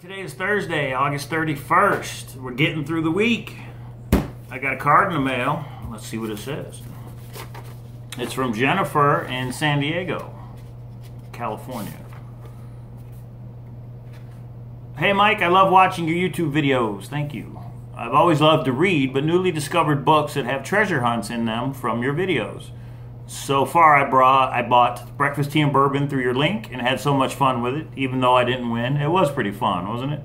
Today is Thursday, August 31st. We're getting through the week. I got a card in the mail. Let's see what it says. It's from Jennifer in San Diego, California. Hey Mike, I love watching your YouTube videos. Thank you. I've always loved to read, but newly discovered books that have treasure hunts in them from your videos. So far I bought Breakfast, Tea, and Bourbon through your link and had so much fun with it, even though I didn't win. It was pretty fun, wasn't it?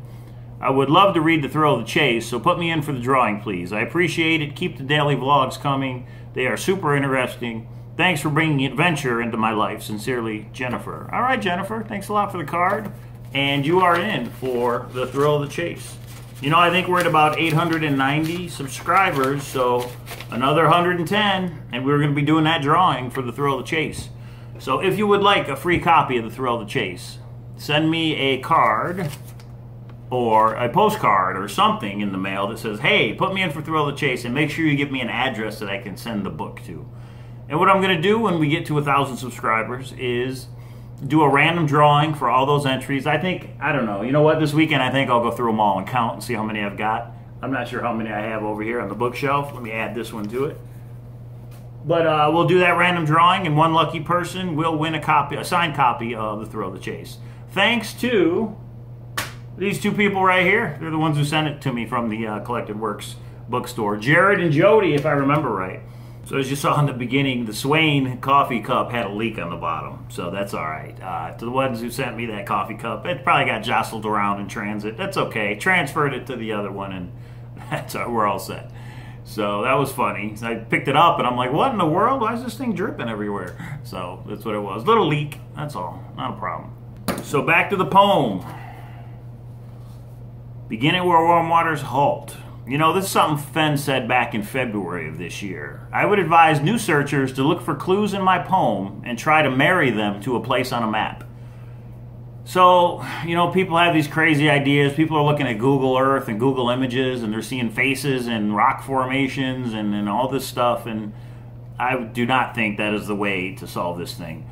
I would love to read The Thrill of the Chase, so put me in for the drawing, please. I appreciate it. Keep the daily vlogs coming. They are super interesting. Thanks for bringing adventure into my life. Sincerely, Jennifer. All right, Jennifer, thanks a lot for the card. And you are in for The Thrill of the Chase. You know, I think we're at about 890 subscribers, so another 110, and we're going to be doing that drawing for The Thrill of the Chase. So if you would like a free copy of The Thrill of the Chase, send me a card or a postcard or something in the mail that says, hey, put me in for Thrill of the Chase, and make sure you give me an address that I can send the book to. And what I'm going to do when we get to 1,000 subscribers is do a random drawing for all those entries. I don't know, you know what, this weekend I think I'll go through them all and count and see how many I've got. I'm not sure how many I have over here on the bookshelf. Let me add this one to it. But we'll do that random drawing, and one lucky person will win a signed copy of The Thrill of the Chase. Thanks to these two people right here. They're the ones who sent it to me from the Collected Works bookstore. Jared and Jody, if I remember right. So as you saw in the beginning, the Swain coffee cup had a leak on the bottom, so that's all right. To the ones who sent me that coffee cup, it probably got jostled around in transit. That's okay. Transferred it to the other one, and we're all set. So that was funny. So I picked it up, and I'm like, what in the world? Why is this thing dripping everywhere? So that's what it was. Little leak. That's all. Not a problem. So back to the poem. Beginning where warm waters halt. You know, this is something Fenn said back in February of this year. I would advise new searchers to look for clues in my poem and try to marry them to a place on a map. So, you know, people have these crazy ideas. People are looking at Google Earth and Google Images, and they're seeing faces and rock formations and all this stuff, and I do not think that is the way to solve this thing.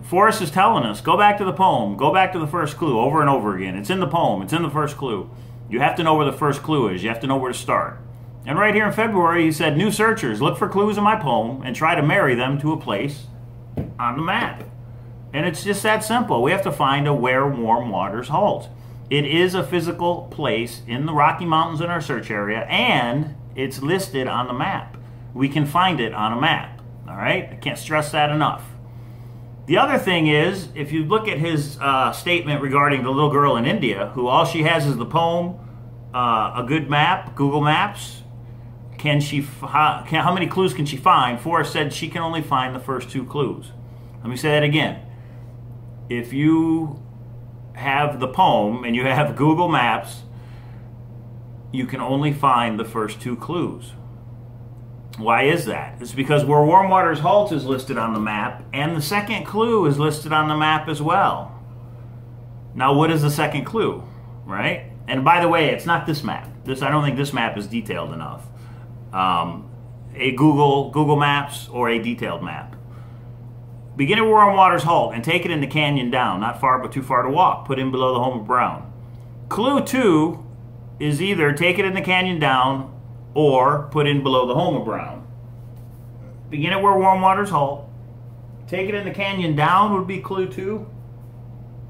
Forrest is telling us, go back to the poem, go back to the first clue over and over again. It's in the poem, it's in the first clue. You have to know where the first clue is. You have to know where to start. And right here in February, he said, new searchers, look for clues in my poem and try to marry them to a place on the map. And it's just that simple. We have to find a where warm waters halt. It is a physical place in the Rocky Mountains in our search area, and it's listed on the map. We can find it on a map. All right? I can't stress that enough. The other thing is, if you look at his statement regarding the little girl in India, who all she has is the poem, a good map, Google Maps, how many clues can she find? Forrest said she can only find the first 2 clues. Let me say that again. If you have the poem and you have Google Maps, you can only find the first 2 clues. Why is that? It's because where warm waters halt is listed on the map, and the second clue is listed on the map as well. Now, what is the second clue, right? And by the way, it's not this map. I don't think this map is detailed enough. A Google Maps or a detailed map. Begin at warm waters halt and take it in the canyon down, not far but too far to walk. Put in below the home of Brown. Clue 2 is either take it in the canyon down or put in below the home of Brown. Begin at where warm waters halt. Take it in the canyon down would be clue 2.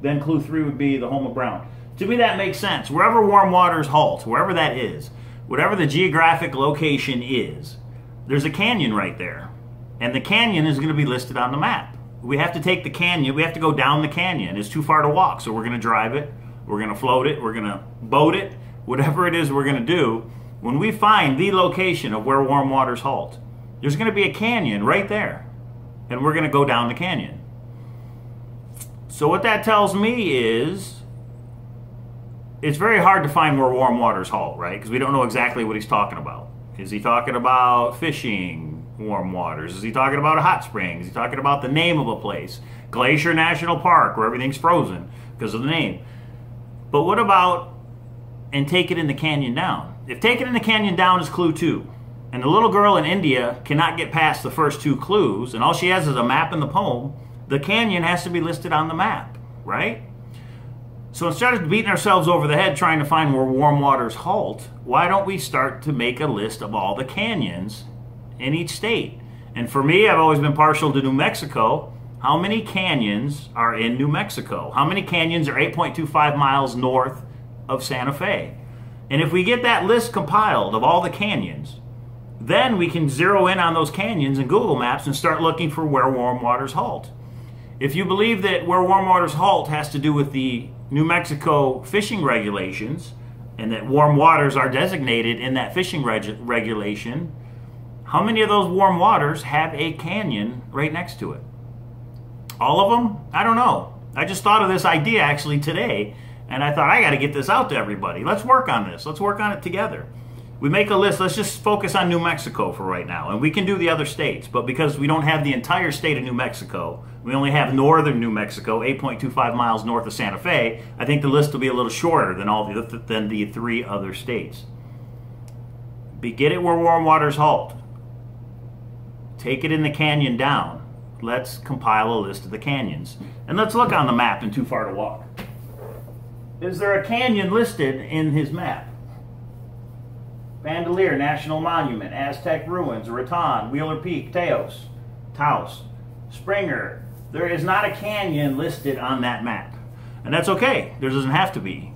Then clue 3 would be the home of Brown. To me, that makes sense. Wherever warm waters halt, wherever that is, whatever the geographic location is, there's a canyon right there. And the canyon is going to be listed on the map. We have to take the canyon, we have to go down the canyon. It's too far to walk, so we're going to drive it, we're going to float it, we're going to boat it, whatever it is we're going to do. When we find the location of where warm waters halt, there's going to be a canyon right there, and we're going to go down the canyon. So what that tells me is it's very hard to find where warm waters halt, right? Because we don't know exactly what he's talking about. Is he talking about fishing warm waters? Is he talking about a hot spring? Is he talking about the name of a place? Glacier National Park, where everything's frozen because of the name. But what about, and take it in the canyon down? If take it in the canyon down is clue 2, and the little girl in India cannot get past the first 2 clues, and all she has is a map in the poem, the canyon has to be listed on the map, right? So instead of beating ourselves over the head trying to find where warm waters halt, why don't we start to make a list of all the canyons in each state? And for me, I've always been partial to New Mexico. How many canyons are in New Mexico? How many canyons are 8.25 miles north of Santa Fe? And if we get that list compiled of all the canyons, then we can zero in on those canyons in Google Maps and start looking for where warm waters halt. If you believe that where warm waters halt has to do with the New Mexico fishing regulations and that warm waters are designated in that fishing regulation, how many of those warm waters have a canyon right next to it? All of them? I don't know. I just thought of this idea actually today, and I thought I got to get this out to everybody. Let's work on this. Let's work on it together. We make a list. Let's just focus on New Mexico for right now, and we can do the other states, but because we don't have the entire state of New Mexico, we only have northern New Mexico, 8.25 miles north of Santa Fe, I think the list will be a little shorter than the three other states. Get it where warm waters halt. Take it in the canyon down. Let's compile a list of the canyons. And let's look on the map in Too Far to Walk. Is there a canyon listed in his map? Bandelier National Monument, Aztec Ruins, Raton, Wheeler Peak, Taos, Springer. There is not a canyon listed on that map. And that's okay. There doesn't have to be.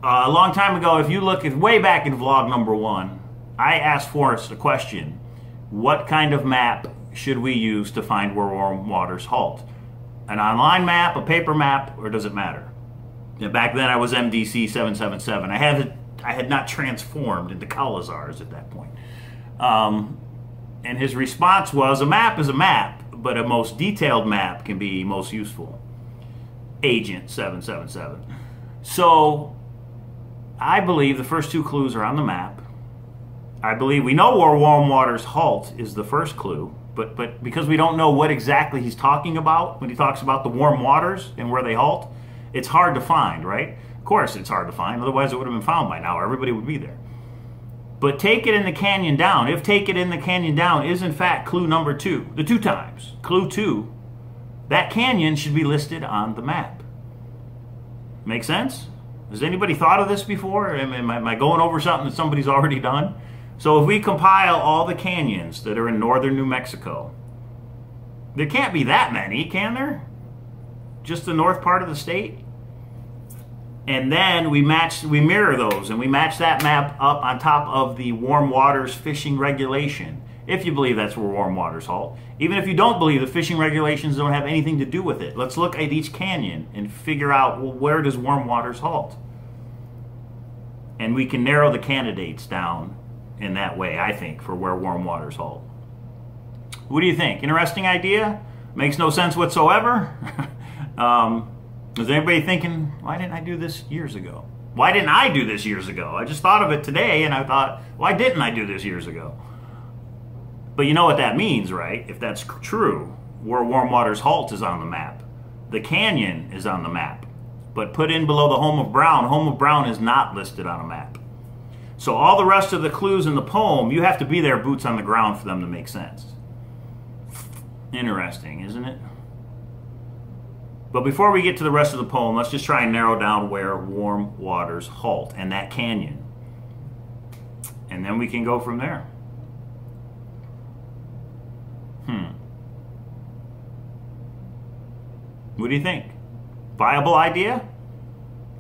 A long time ago, if you look way back in vlog number 1, I asked Forrest a question. What kind of map should we use to find where warm waters halt? An online map, a paper map, or does it matter? Back then I was MDC 777. I had not transformed into Cowlazars at that point. And his response was, a map is a map, but a most detailed map can be most useful. Agent 777. So I believe the first two clues are on the map. I believe we know where warm waters halt is the first clue, but because we don't know what exactly he's talking about when he talks about the warm waters and where they halt, it's hard to find, right? Of course it's hard to find, otherwise it would have been found by now. Everybody would be there. But take it in the canyon down. If take it in the canyon down is in fact clue number 2, the 2 times, clue 2, that canyon should be listed on the map. Make sense? Has anybody thought of this before? Am I going over something that somebody's already done? So if we compile all the canyons that are in northern New Mexico, there can't be that many, can there? Just the north part of the state? And then we mirror those, and we match that map up on top of the warm waters fishing regulation, if you believe that's where warm waters halt. Even if you don't believe the fishing regulations don't have anything to do with it, let's look at each canyon and figure out, well, where does warm waters halt? And we can narrow the candidates down in that way, I think, for where warm waters halt. What do you think? Interesting idea? Makes no sense whatsoever? Is anybody thinking, why didn't I do this years ago? Why didn't I do this years ago? I just thought of it today and I thought, why didn't I do this years ago? But you know what that means, right? If that's true, where warm waters halt is on the map. The canyon is on the map. But put in below the Home of Brown is not listed on a map. So all the rest of the clues in the poem, you have to be there boots on the ground for them to make sense. Interesting, isn't it? But before we get to the rest of the poem, let's just try and narrow down where warm waters halt and that canyon. And then we can go from there. What do you think? Viable idea?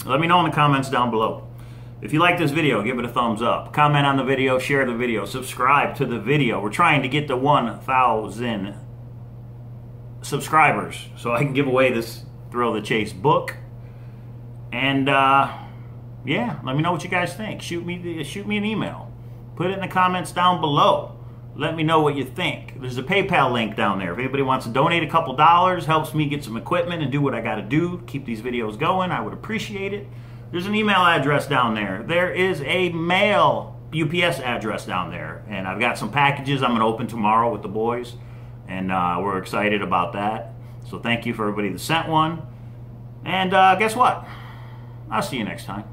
Let me know in the comments down below. If you like this video, give it a thumbs up. Comment on the video, share the video, subscribe to the video. We're trying to get to 1,000 subscribers so I can give away this Thrill the Chase book. And yeah, let me know what you guys think. Shoot me an email. Put it in the comments down below. Let me know what you think. There's a PayPal link down there. If anybody wants to donate a couple dollars, helps me get some equipment and do what I got to do to keep these videos going, I would appreciate it. There's an email address down there. There is a mail UPS address down there. And I've got some packages I'm going to open tomorrow with the boys. And we're excited about that. So thank you for everybody that sent one. And guess what? I'll see you next time.